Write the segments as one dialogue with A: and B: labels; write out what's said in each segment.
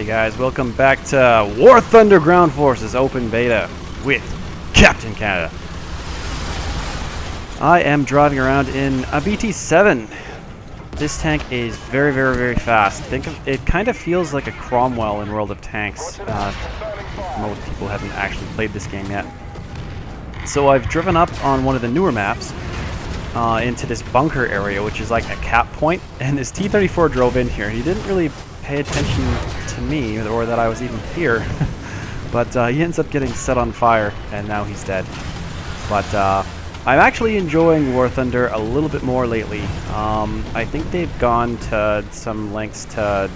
A: Hey guys, welcome back to War Thunder Ground Forces Open Beta with Captain Canada. I am driving around in a BT-7. This tank is very, very, very fast. Think of it, kind of feels like a Cromwell in World of Tanks. Most people haven't actually played this game yet. So I've driven up on one of the newer maps into this bunker area, which is like a cap point, and this T-34 drove in here. He didn't really pay attention to me, or that I was even here, but he ends up getting set on fire, and now he's dead. But I'm actually enjoying War Thunder a little bit more lately. I think they've gone to some lengths to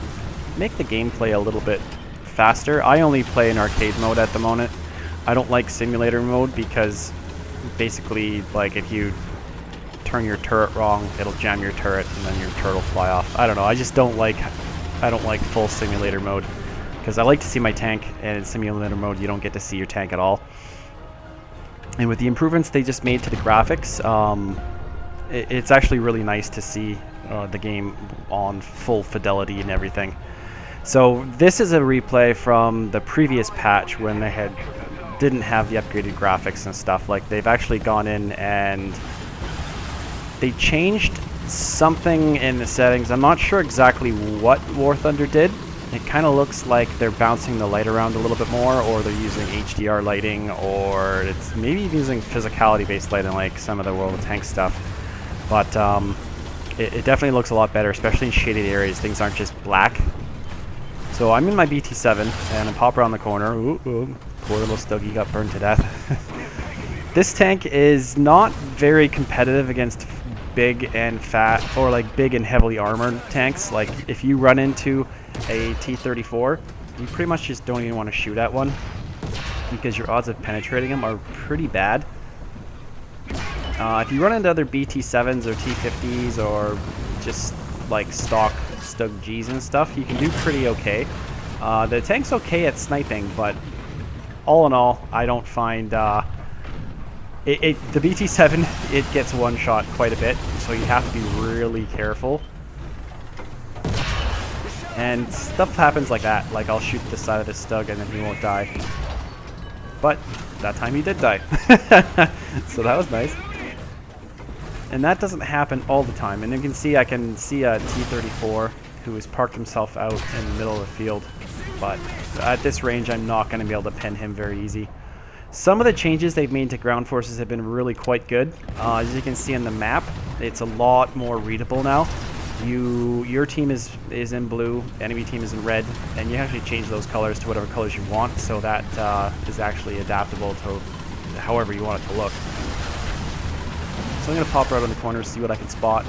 A: make the gameplay a little bit faster. I only play in arcade mode at the moment. I don't like simulator mode because basically, like, if you turn your turret wrong, it'll jam your turret and then your turret will fly off. I don't know, I just don't like full simulator mode because I like to see my tank, and in simulator mode you don't get to see your tank at all. And with the improvements they just made to the graphics, it's actually really nice to see the game on full fidelity and everything. So this is a replay from the previous patch when they didn't have the upgraded graphics and stuff. Like, they've actually gone in and they changed something in the settings. I'm not sure exactly what War Thunder did. It kind of looks like they're bouncing the light around a little bit more, or they're using HDR lighting, or it's maybe using physicality-based lighting like some of the World of Tanks stuff. But it definitely looks a lot better, especially in shaded areas. Things aren't just black. So I'm in my BT-7, and I pop around the corner. Ooh, poor little Stogie got burned to death. This tank is not very competitive against big and fat, or like big and heavily armored tanks. Like, if you run into a T-34, you pretty much just don't even want to shoot at one because your odds of penetrating them are pretty bad. If you run into other BT-7s or T-50s or just like stock Stug Gs and stuff, you can do pretty okay. The tank's okay at sniping, but all in all, I don't find the BT-7, it gets one shot quite a bit, so you have to be really careful. And stuff happens like that, like I'll shoot the side of the Stug and then he won't die. But that time he did die. So that was nice. And that doesn't happen all the time. And you can see, I can see a T-34 who has parked himself out in the middle of the field. But at this range, I'm not going to be able to pin him very easy. Some of the changes they've made to ground forces have been really quite good. As you can see on the map, it's a lot more readable now. Your team is in blue, enemy team is in red, and you actually change those colors to whatever colors you want, so that is actually adaptable to however you want it to look. So I'm going to pop right on the corner, see what I can spot,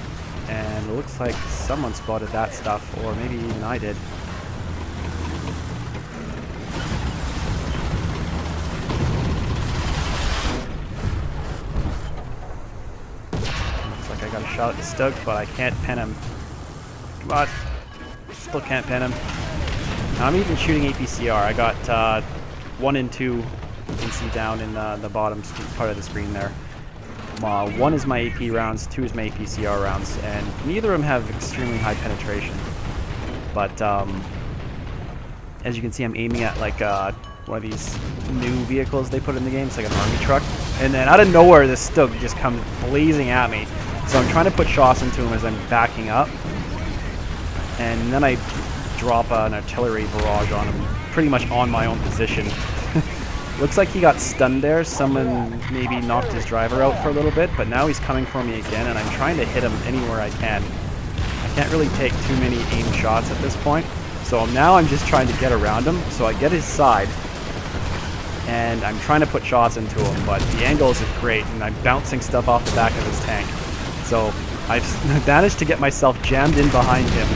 A: and it looks like someone spotted that stuff, or maybe even I did. Looks like I got a shot at the Stug, but I can't pin him. Come on. Still can't pin him. I'm even shooting APCR. I got 1 and 2, you can see down in the bottom part of the screen there. 1 is my AP rounds, 2 is my APCR rounds, and neither of them have extremely high penetration. But as you can see, I'm aiming at like one of these new vehicles they put in the game. It's like an army truck. And then out of nowhere, this Stug just comes blazing at me. So I'm trying to put shots into him as I'm backing up. And then I drop an artillery barrage on him, pretty much on my own position. Looks like he got stunned there. Someone maybe knocked his driver out for a little bit, but now he's coming for me again, and I'm trying to hit him anywhere I can. I can't really take too many aim shots at this point, so now I'm just trying to get around him. So I get his side, and I'm trying to put shots into him, but the angle isn't great, and I'm bouncing stuff off the back of his tank. So I've managed to get myself jammed in behind him,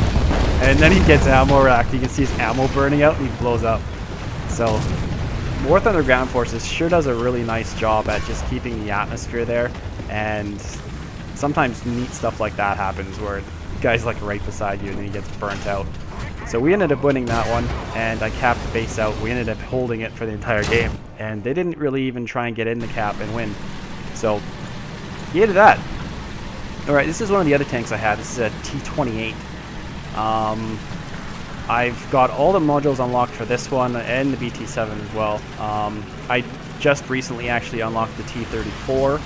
A: and then he gets ammo racked. You can see his ammo burning out, and he blows up. So War Thunder Ground Forces sure does a really nice job at just keeping the atmosphere there, and sometimes neat stuff like that happens where the guy's like right beside you and then he gets burnt out. So we ended up winning that one, and I capped the base out. We ended up holding it for the entire game, and they didn't really even try and get in the cap and win. So yeah to that. Alright, this is one of the other tanks I had. This is a T-28. I've got all the modules unlocked for this one and the BT-7 as well. I just recently actually unlocked the T-34,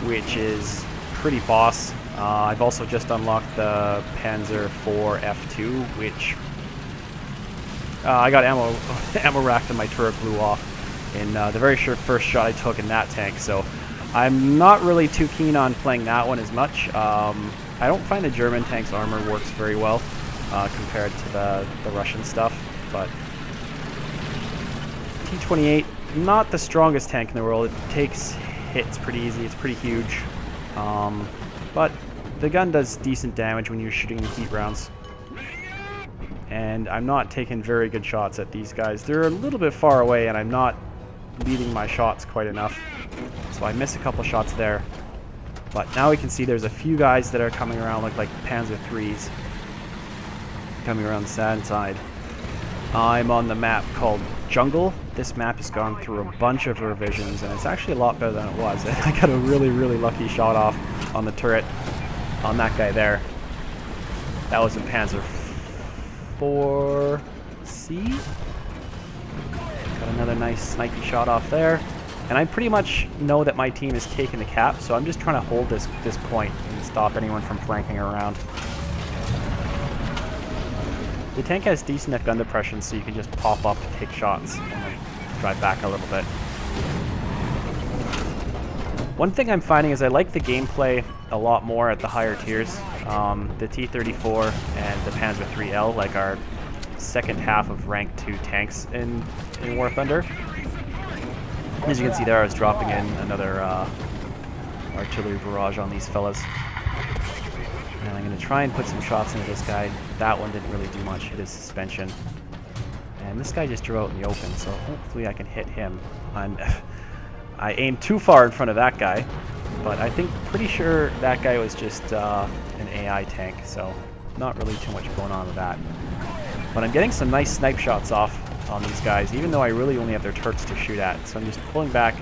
A: which is pretty boss. I've also just unlocked the Panzer IV F2, which I got ammo racked and my turret blew off in the very first shot I took in that tank, so I'm not really too keen on playing that one as much. I don't find the German tank's armor works very well compared to the Russian stuff, but T-28, not the strongest tank in the world. It takes hits pretty easy, it's pretty huge, but the gun does decent damage when you're shooting heat rounds. And I'm not taking very good shots at these guys. They're a little bit far away and I'm not leading my shots quite enough. So I miss a couple shots there. But now we can see there's a few guys that are coming around, look like Panzer IIIs coming around the sand side. I'm on the map called Jungle. This map has gone through a bunch of revisions and it's actually a lot better than it was. I got a really lucky shot off on the turret on that guy there. That was in Panzer 4C. Got another nice snipey shot off there. And I pretty much know that my team is taking the cap, so I'm just trying to hold this point and stop anyone from flanking around. The tank has decent enough gun depression, so you can just pop up to take shots and then drive back a little bit. One thing I'm finding is I like the gameplay a lot more at the higher tiers. The T-34 and the Panzer IIIL, like our second half of rank 2 tanks in War Thunder. As you can see there, I was dropping in another artillery barrage on these fellas. And I'm going to try and put some shots into this guy. That one didn't really do much, hit his suspension. And this guy just drew out in the open, so hopefully I can hit him. I aimed too far in front of that guy, but I think pretty sure that guy was just an AI tank, so not really too much going on with that. But I'm getting some nice snipe shots off on these guys, even though I really only have their turrets to shoot at, so I'm just pulling back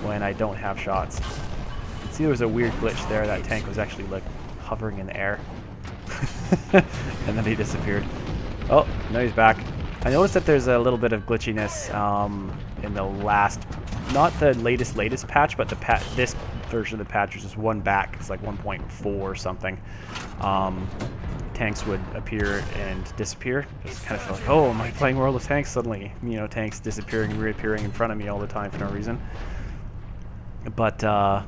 A: when I don't have shots. You can see there was a weird glitch there. That tank was actually like hovering in the air. And then he disappeared. Oh, no, he's back. I noticed that there's a little bit of glitchiness in the last, not the latest patch, but this version of the patch was just one back. It's like 1.4 or something. Tanks would appear and disappear. Just kind of feel like, oh, am I playing World of Tanks suddenly? You know, tanks disappearing and reappearing in front of me all the time for no reason. But that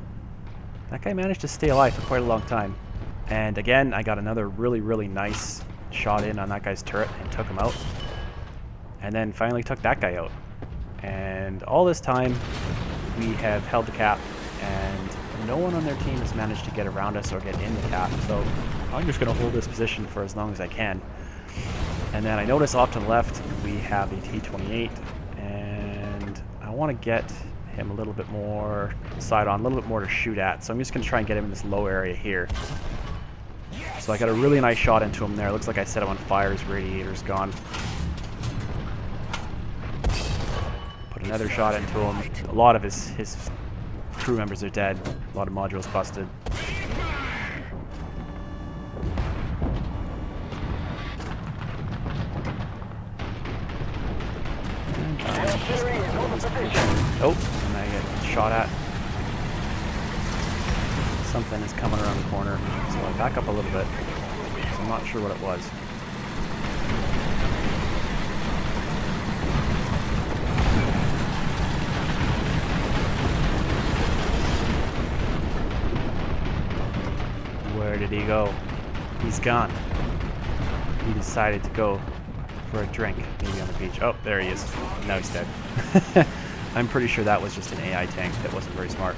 A: guy managed to stay alive for quite a long time. And again, I got another really nice shot in on that guy's turret and took him out. And then finally took that guy out. And all this time, we have held the cap, and no one on their team has managed to get around us or get in the cap. So I'm just going to hold this position for as long as I can. And then I notice off to the left, we have a T-28, and I want to get him a little bit more side on, a little bit more to shoot at. So I'm just going to try and get him in this low area here. So I got a really nice shot into him there. Looks like I set him on fire. His radiator's gone. Put another shot into him. A lot of his crew members are dead. A lot of modules busted. Oh, and I get shot at. Something is coming around the corner, so I back up a little bit. So I'm not sure what it was. Where did he go? He's gone. He decided to go for a drink, maybe on the beach. Oh, there he is. Now he's dead. I'm pretty sure that was just an AI tank that wasn't very smart.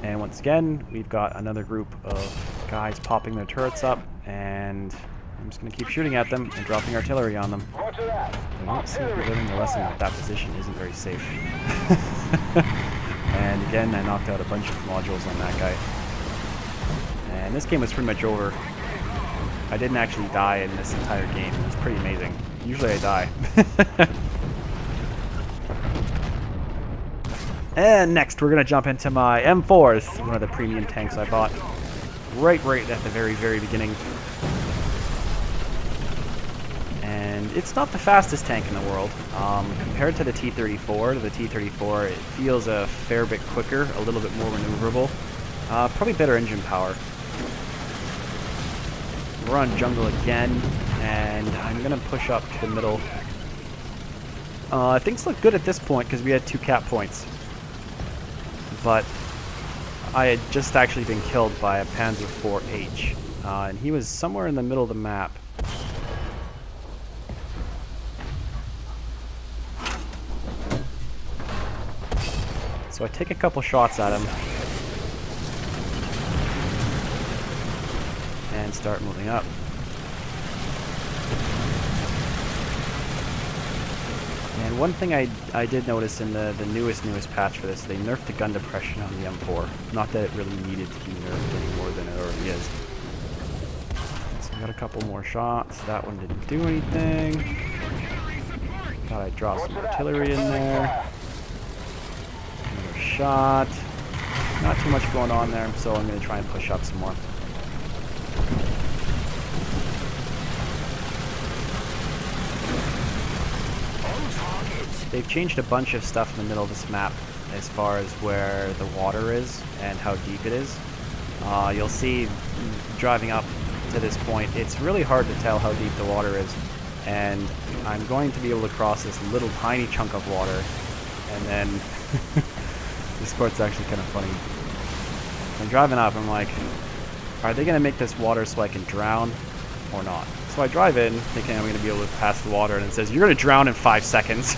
A: And once again, we've got another group of guys popping their turrets up, and I'm just going to keep shooting at them and dropping artillery on them. They don't seem to be learning the lesson that that position isn't very safe. And again, I knocked out a bunch of modules on that guy. And this game was pretty much over. I didn't actually die in this entire game. It was pretty amazing. Usually I die. And next, we're going to jump into my M4. This is one of the premium tanks I bought right at the very beginning. it's not the fastest tank in the world. Compared to the T-34, it feels a fair bit quicker, a little bit more maneuverable. Probably better engine power. We're on jungle again, and I'm going to push up to the middle. Things look good at this point because we had 2 cap points. But I had just actually been killed by a Panzer IV-H, and he was somewhere in the middle of the map. So I take a couple shots at him and start moving up. And one thing I did notice in the newest patch for this, they nerfed the gun depression on the M4. Not that it really needed to be nerfed any more than it already is. So I got a couple more shots. That one didn't do anything. Thought I'd drop some artillery in there. Another shot. Not too much going on there, so I'm going to try and push up some more. They've changed a bunch of stuff in the middle of this map as far as where the water is and how deep it is. You'll see driving up to this point, it's really hard to tell how deep the water is. And I'm going to be able to cross this little tiny chunk of water. And then, this part's actually kind of funny. I'm driving up, I'm like, are they going to make this water so I can drown or not? So I drive in, thinking I'm going to be able to pass the water, and it says, you're going to drown in 5 seconds.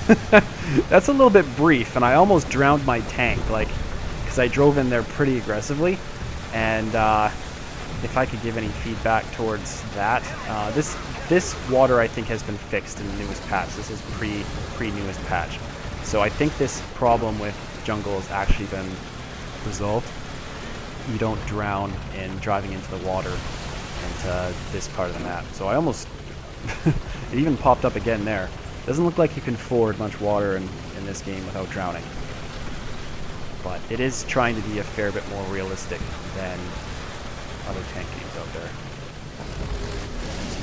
A: That's a little bit brief, and I almost drowned my tank, like, because I drove in there pretty aggressively. And if I could give any feedback towards that, this water I think has been fixed in the newest patch. This is pre-newest patch. So I think this problem with jungle has actually been resolved. You don't drown in driving into the water into this part of the map. So I almost it even popped up again there. Doesn't look like you can ford much water in this game without drowning. But it is trying to be a fair bit more realistic than other tank games out there.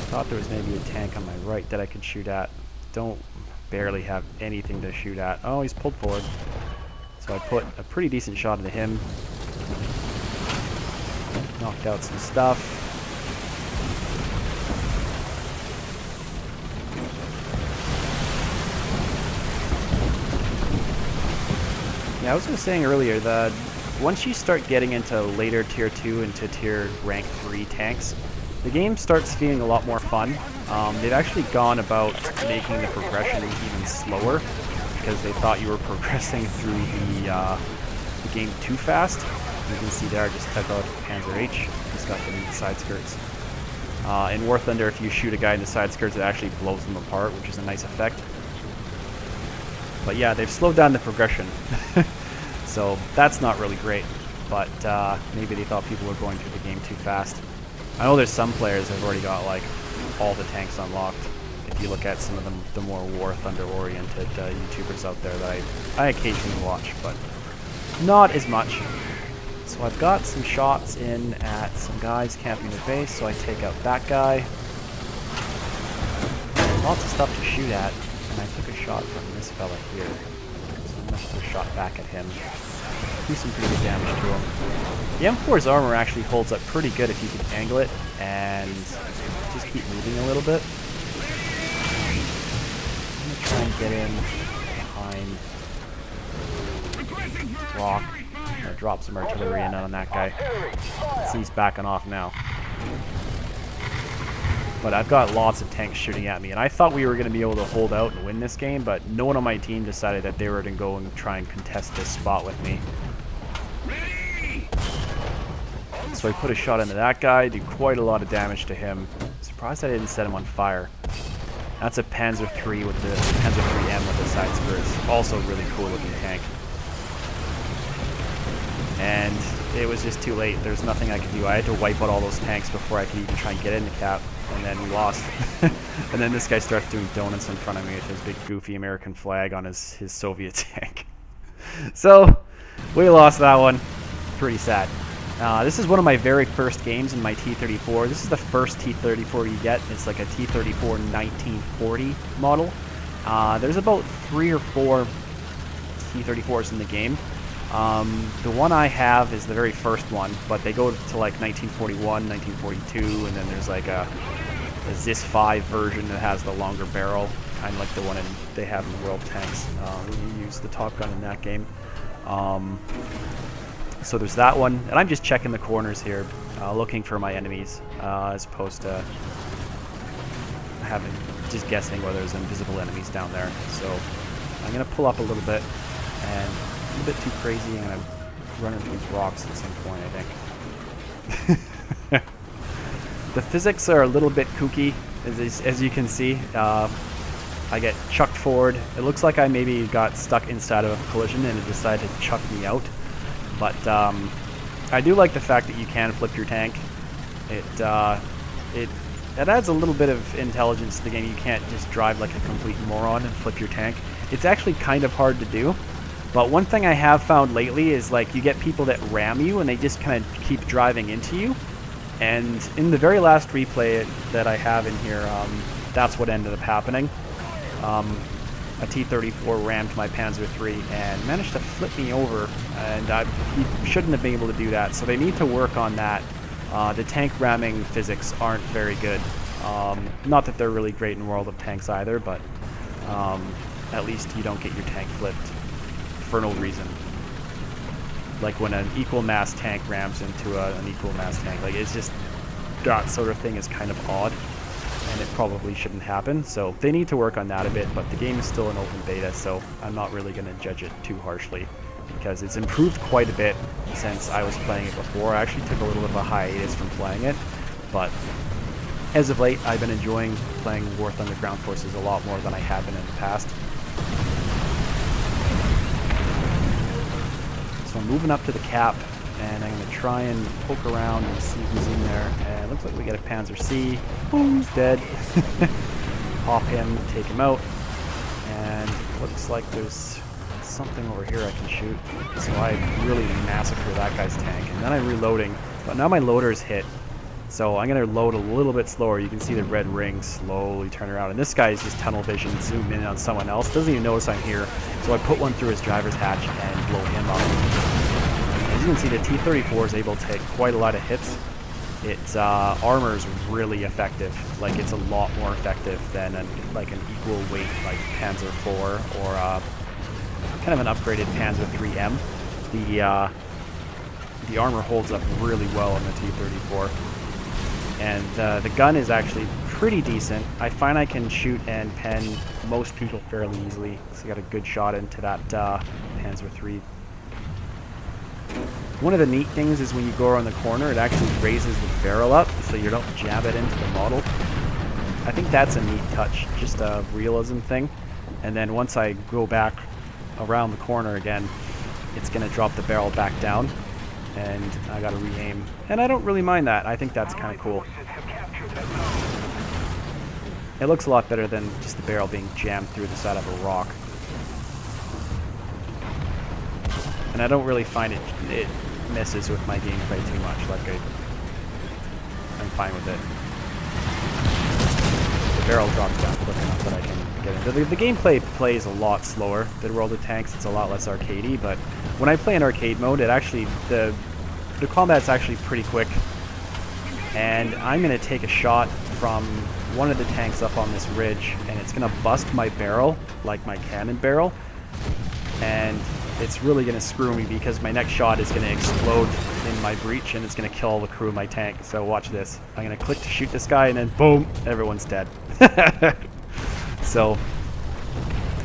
A: I thought there was maybe a tank on my right that I could shoot at. Don't barely have anything to shoot at. Oh, he's pulled forward. So I put a pretty decent shot into him. Knocked out some stuff. Yeah, I was saying earlier that once you start getting into later tier 2 into tier rank 3 tanks, the game starts feeling a lot more fun. They've actually gone about making the progression even slower because they thought you were progressing through the game too fast. You can see there I just took out Panzer H. He's got the side skirts. In War Thunder, if you shoot a guy in the side skirts, it actually blows them apart, which is a nice effect. But yeah, they've slowed down the progression. So that's not really great. But maybe they thought people were going through the game too fast. I know there's some players that have already got like all the tanks unlocked. If you look at some of the more War Thunder oriented YouTubers out there that I occasionally watch, but not as much. So I've got some shots in at some guys camping the base, so I take out that guy. Lots of stuff to shoot at, and I took a shot from this fella here. So I'm going to put a shot back at him. Do some pretty good damage to him. The M4's armor actually holds up pretty good if you can angle it and just keep moving a little bit. I'm going to try and get in behind rock. I'm going to drop some artillery in on that guy. See, he's backing off now. But I've got lots of tanks shooting at me, and I thought we were going to be able to hold out and win this game, but no one on my team decided that they were going to go and try and contest this spot with me. So I put a shot into that guy, did quite a lot of damage to him. Surprised I didn't set him on fire. That's a Panzer III with the Panzer IIIM with the side skirts. Also really cool looking tank. And it was just too late. There's nothing I could do. I had to wipe out all those tanks before I could even try and get in the cap. And then we lost. And then this guy starts doing donuts in front of me with his big goofy American flag on his Soviet tank. So, we lost that one. Pretty sad. This is one of my very first games in my T-34. This is the first T-34 you get. It's like a T-34-1940 model. There's about 3 or 4 T-34s in the game. The one I have is the very first one, but they go to like 1941, 1942, and then there's like a ZIS 5 version that has the longer barrel, kind of like the one they have in World Tanks. You use the Top Gun in that game. So there's that one, and I'm just checking the corners here, looking for my enemies, as opposed to just guessing whether there's invisible enemies down there. So I'm gonna pull up a little bit, and a bit too crazy, and I'm running through these rocks at some point, I think. The physics are a little bit kooky, as you can see. I get chucked forward. It looks like I maybe got stuck inside of a collision and it decided to chuck me out. But I do like the fact that you can flip your tank. It adds a little bit of intelligence to the game. You can't just drive like a complete moron and flip your tank. It's actually kind of hard to do. But one thing I have found lately is like you get people that ram you and they just kind of keep driving into you. And in the very last replay that I have in here, that's what ended up happening. A T-34 rammed my Panzer III and managed to flip me over, and he shouldn't have been able to do that, so they need to work on that. The tank ramming physics aren't very good. Not that they're really great in World of Tanks either, but at least you don't get your tank flipped for no reason. Like when an equal mass tank rams into an equal mass tank. Like, it's just, that sort of thing is kind of odd, and it probably shouldn't happen. So they need to work on that a bit, but the game is still an open beta, so I'm not really going to judge it too harshly, because it's improved quite a bit since I was playing it before. I actually took a little bit of a hiatus from playing it, but as of late, I've been enjoying playing War Thunder Ground Forces a lot more than I have been in the past. So I'm moving up to the cap, and I'm going to try and poke around and see who's in there. And it looks like we get a Panzer C. Boom, he's dead. Pop him, take him out. And looks like there's something over here I can shoot. So I really massacre that guy's tank. And then I'm reloading, but now my loader's hit. So I'm going to load a little bit slower. You can see the red ring slowly turn around. And this guy is just tunnel vision, zoom in on someone else. Doesn't even notice I'm here. So I put one through his driver's hatch and blow him up. As you can see, the T-34 is able to take quite a lot of hits. Its armor is really effective. Like, it's a lot more effective than an equal weight like Panzer IV or kind of an upgraded Panzer IIIM. The armor holds up really well on the T-34. And the gun is actually pretty decent. I find I can shoot and pen most people fairly easily. So I got a good shot into that Panzer III. One of the neat things is when you go around the corner, it actually raises the barrel up so you don't jab it into the model. I think that's a neat touch, just a realism thing. And then once I go back around the corner again, it's going to drop the barrel back down. And I gotta re-aim. And I don't really mind that. I think that's kind of cool. It looks a lot better than just the barrel being jammed through the side of a rock. And I don't really find it messes with my gameplay too much. Like, I'm fine with it. The barrel drops down quick enough that I can get into the gameplay plays a lot slower than World of Tanks. It's a lot less arcadey, but when I play in arcade mode, it actually the combat's actually pretty quick. And I'm gonna take a shot from one of the tanks up on this ridge, and it's gonna bust my barrel, like my cannon barrel, and it's really gonna screw me because my next shot is gonna explode in my breech and it's gonna kill all the crew of my tank. So watch this. I'm gonna click to shoot this guy, and then boom, everyone's dead. So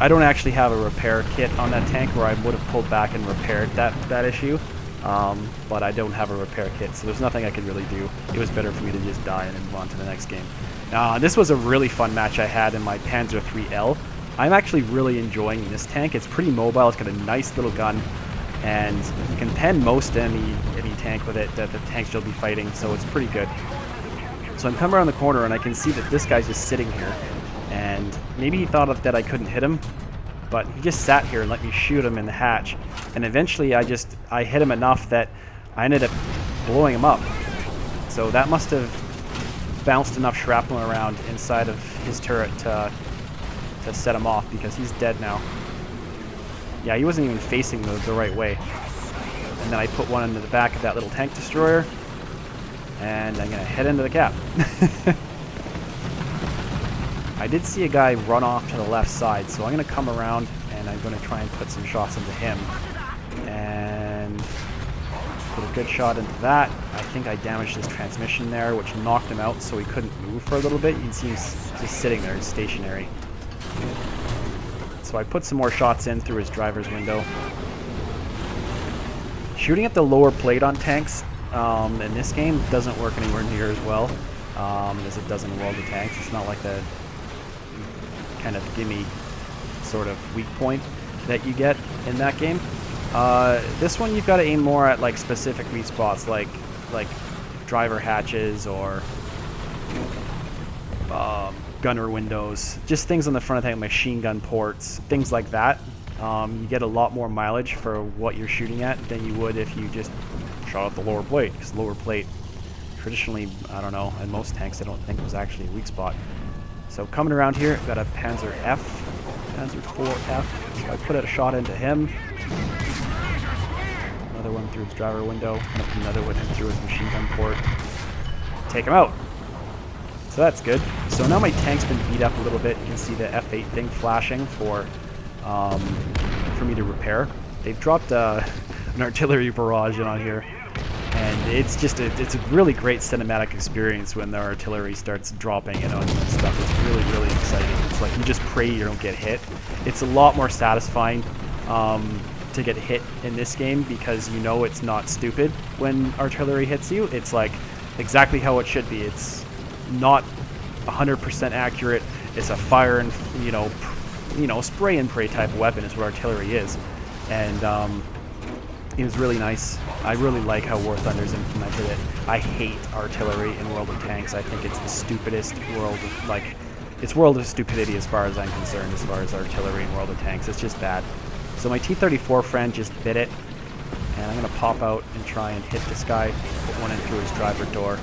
A: I don't actually have a repair kit on that tank, where I would have pulled back and repaired that issue. But I don't have a repair kit, so there's nothing I could really do. It was better for me to just die and then move on to the next game. This was a really fun match I had in my Panzer IIIL. I'm actually really enjoying this tank. It's pretty mobile. It's got a nice little gun, and you can pen most any tank with it that the tanks you'll be fighting, so it's pretty good. So I'm coming around the corner, and I can see that this guy's just sitting here, and maybe he thought that I couldn't hit him, but he just sat here and let me shoot him in the hatch. And eventually I hit him enough that I ended up blowing him up. So that must have bounced enough shrapnel around inside of his turret to set him off, because he's dead now. Yeah, he wasn't even facing the right way. And then I put one into the back of that little tank destroyer, and I'm going to head into the cap. I did see a guy run off to the left side, so I'm going to come around and I'm going to try and put some shots into him. And put a good shot into that. I think I damaged his transmission there, which knocked him out so he couldn't move for a little bit. You can see he's just sitting there, stationary. So I put some more shots in through his driver's window. Shooting at the lower plate on tanks in this game doesn't work anywhere near as well as it does in World of Tanks. It's not like the kind of gimme sort of weak point that you get in that game. This one you've got to aim more at like specific weak spots, like driver hatches or gunner windows, just things on the front of the tank, machine gun ports, things like that. You get a lot more mileage for what you're shooting at than you would if you just shot at the lower plate, because lower plate traditionally, I don't know, in most tanks I don't think was actually a weak spot. So coming around here, I've got a Panzer IV. So I put a shot into him. Another one through his driver window. Another one through his machine gun port. Take him out. So that's good. So now my tank's been beat up a little bit. You can see the F8 thing flashing for me to repair. They've dropped an artillery barrage on here, and it's just it's a really great cinematic experience when the artillery starts dropping in on you and stuff. It's really, really exciting. It's like you just pray you don't get hit. It's a lot more satisfying to get hit in this game, because you know it's not stupid when artillery hits you. It's like exactly how it should be. It's not 100% accurate. It's a fire and spray and pray type of weapon is what artillery is, and it was really nice. I really like how War Thunder's implemented it. I hate artillery in World of Tanks. I think it's the stupidest world. It's World of Stupidity as far as I'm concerned. As far as artillery in World of Tanks, it's just bad. So my T-34 friend just bit it, and I'm gonna pop out and try and hit this guy. Put one in through his driver door.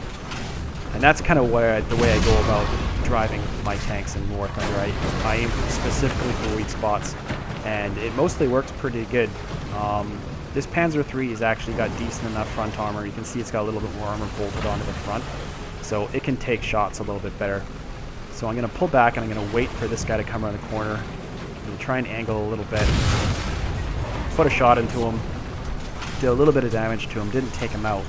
A: And that's kind of the way I go about driving my tanks in War Thunder. I aim specifically for weak spots, and it mostly works pretty good. This Panzer III has actually got decent enough front armor. You can see it's got a little bit more armor bolted onto the front, so it can take shots a little bit better. So I'm going to pull back, and I'm going to wait for this guy to come around the corner. I'm going to try and angle a little bit, put a shot into him, did a little bit of damage to him, didn't take him out.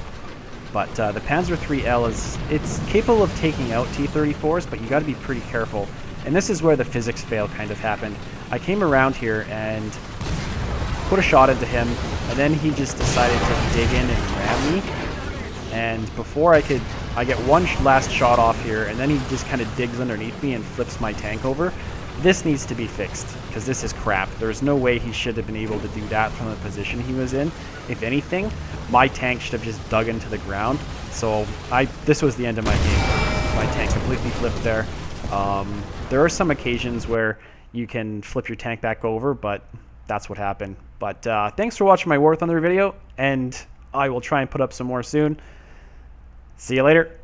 A: But the Panzer IIIL it's capable of taking out T-34s, but you got to be pretty careful. And this is where the physics fail kind of happened. I came around here and put a shot into him, and then he just decided to dig in and ram me. And before I get one last shot off here, and then he just kind of digs underneath me and flips my tank over. This needs to be fixed, because this is crap. There's no way he should have been able to do that from the position he was in. If anything, my tank should have just dug into the ground. So this was the end of my game. My tank completely flipped there. There are some occasions where you can flip your tank back over, but that's what happened. But thanks for watching my War Thunder video, and I will try and put up some more soon. See you later.